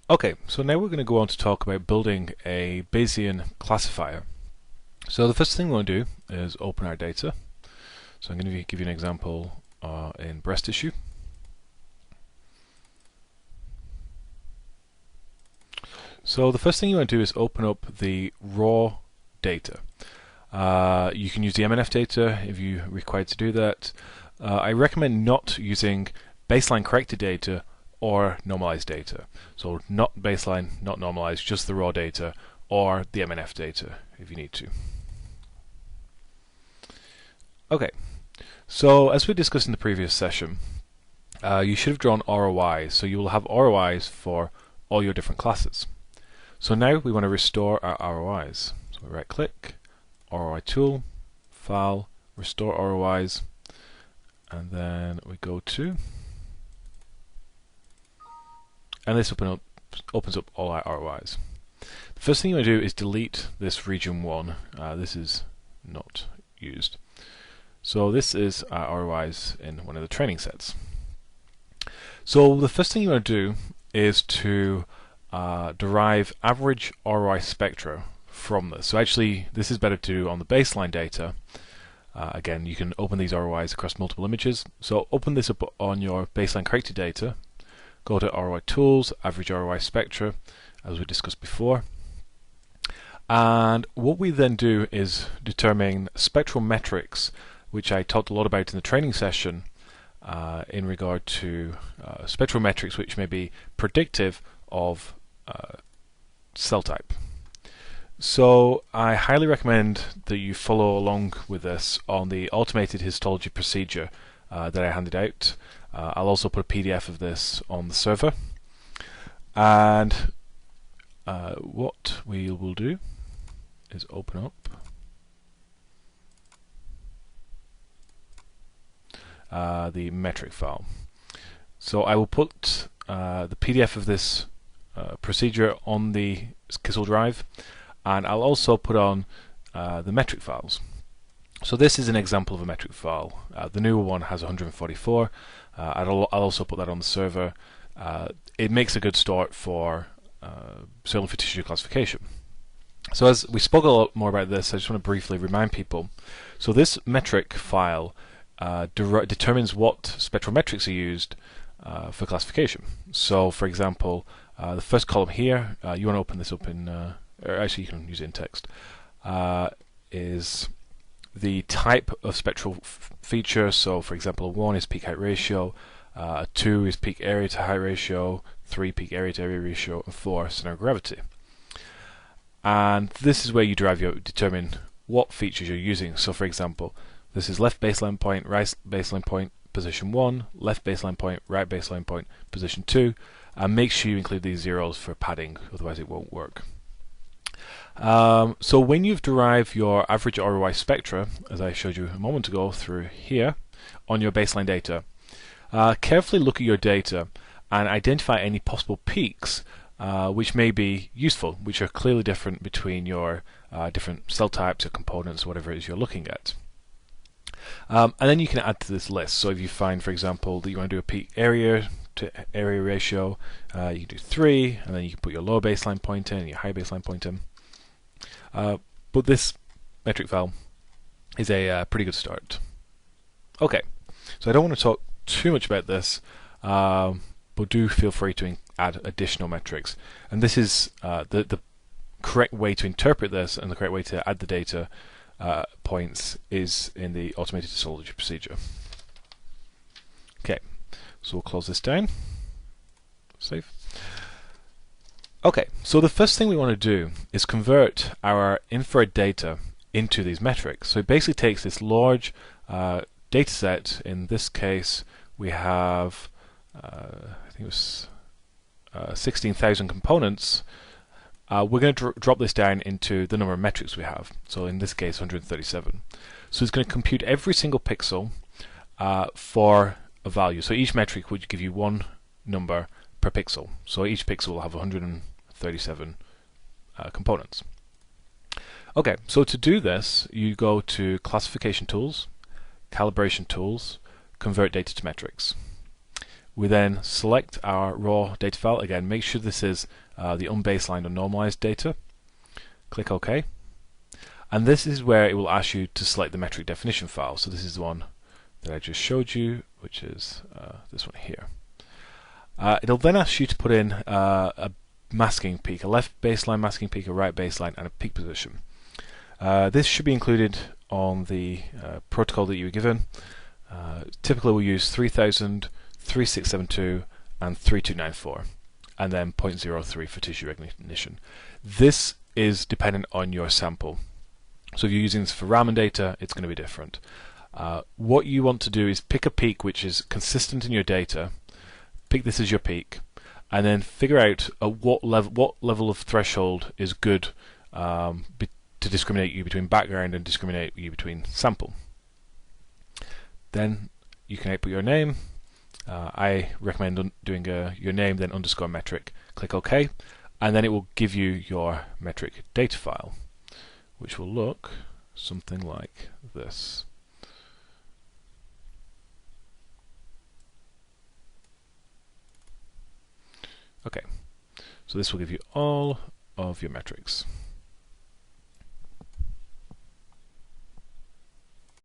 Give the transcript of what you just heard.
Okay, so now we're going to go on to talk about building a Bayesian classifier. So the first thing we want to do is open our data. So I'm going to give you an example in breast tissue. So the first thing you want to do is open up the raw data. You can use the MNF data if you're required to do that. I recommend not using baseline corrected data or normalized data. So not baseline, not normalized, just the raw data or the MNF data if you need to. Okay, so as we discussed in the previous session, you should have drawn ROIs. So you will have ROIs for all your different classes. So now we want to restore our ROIs. So we right click, ROI tool, file, restore ROIs, and then we go to, and this opens up all our ROIs. The first thing you want to do is delete this region 1. This is not used. So this is our ROIs in one of the training sets. So the first thing you want to do is to derive average ROI spectra from this. So actually this is better to do on the baseline data. Again, you can open these ROIs across multiple images. So open this up on your baseline corrected data. Go to ROI tools, average ROI spectra, as we discussed before. And what we then do is determine spectral metrics, which I talked a lot about in the training session in regard to spectral metrics which may be predictive of cell type. So I highly recommend that you follow along with this on the automated histology procedure that I handed out. I'll also put a PDF of this on the server. And what we will do is open up the metric file. So I will put the PDF of this procedure on the Kissel drive, and I'll also put on the metric files. So this is an example of a metric file. The newer one has 144. I'll also put that on the server. It makes a good start for certainly for tissue classification. So as we spoke a lot more about this, I just want to briefly remind people. So this metric file determines what spectral metrics are used for classification. So for example, the first column here, you want to open this up in, or actually you can use it in text, is the type of spectral feature. So for example, 1 is peak height ratio, 2 is peak area to height ratio, 3 peak area to area ratio, and 4 center of gravity. And this is where you determine what features you're using. So for example, this is left baseline point, right baseline point, position 1, left baseline point, right baseline point, position 2, and make sure you include these zeros for padding, otherwise it won't work. So when you've derived your average ROI spectra, as I showed you a moment ago through here, on your baseline data, carefully look at your data and identify any possible peaks which may be useful, which are clearly different between your different cell types or components, whatever it is you're looking at. And then you can add to this list. So if you find, for example, that you want to do a peak area to area ratio, you can do 3, and then you can put your low baseline point in and your high baseline point in. But this metric file is a pretty good start. Okay, so I don't want to talk too much about this, but do feel free to add additional metrics. And this is the correct way to interpret this, and the correct way to add the data points is in the automated histology procedure. Okay, so we'll close this down. Save. Okay, so the first thing we want to do is convert our infrared data into these metrics. So it basically takes this large data set. In this case, we have I think it was 16,000 components. We're going to drop this down into the number of metrics we have. So in this case, 137. So it's going to compute every single pixel for a value. So each metric would give you one number per pixel. So each pixel will have 137 components. Okay, so to do this, you go to Classification Tools, Calibration Tools, Convert Data to Metrics. We then select our raw data file. Again, make sure this is the unbaselined or normalized data. Click OK. And this is where it will ask you to select the metric definition file. So this is the one that I just showed you, which is this one here. It'll then ask you to put in a masking peak, a left baseline masking peak, a right baseline, and a peak position. This should be included on the protocol that you were given. Typically we'll use 3000, 3672, and 3294, and then 0.03 for tissue recognition. This is dependent on your sample. So if you're using this for Raman data, it's going to be different. What you want to do is pick a peak which is consistent in your data, pick this as your peak, and then figure out what level of threshold is good to discriminate you between background and discriminate you between sample. Then you can output your name. I recommend doing your name, then underscore metric. Click OK, and then it will give you your metric data file, which will look something like this. Okay, so this will give you all of your metrics.